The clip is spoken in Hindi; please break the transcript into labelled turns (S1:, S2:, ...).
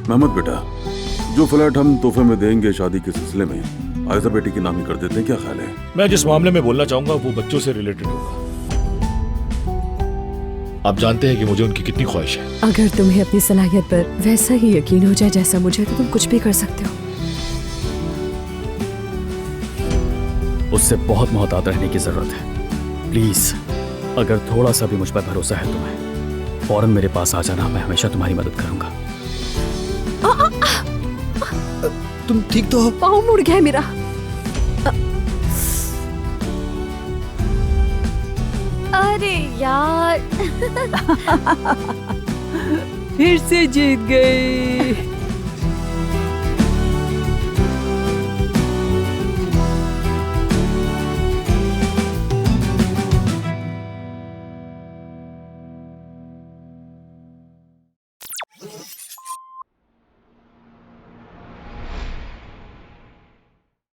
S1: मेहमद बेटा, जो फ्लैट हम तोहफे में देंगे शादी के सिलसिले में, आयशा बेटी के नाम ही कर देते हैं, क्या ख्याल है?
S2: मैं जिस मामले में बोलना चाहूंगा वो बच्चों से रिलेटेड होगा। आप जानते हैं कि मुझे उनकी कितनी ख्वाहिश है।
S3: अगर तुम्हें अपनी सलाहियत पर वैसा ही यकीन हो जाए जैसा मुझे, तो तुम कुछ भी कर सकते हो।
S4: उससे बहुत मोहतात रहने की जरूरत है। प्लीज, अगर थोड़ा सा भी मुझ पर भरोसा है तुम्हें, फौरन मेरे पास आ जाना। मैं हमेशा तुम्हारी मदद करूंगा।
S5: तुम ठीक तो हो?
S3: पाँव मुड़ गया है मेरा।
S6: अरे यार
S7: फिर से जीत गई।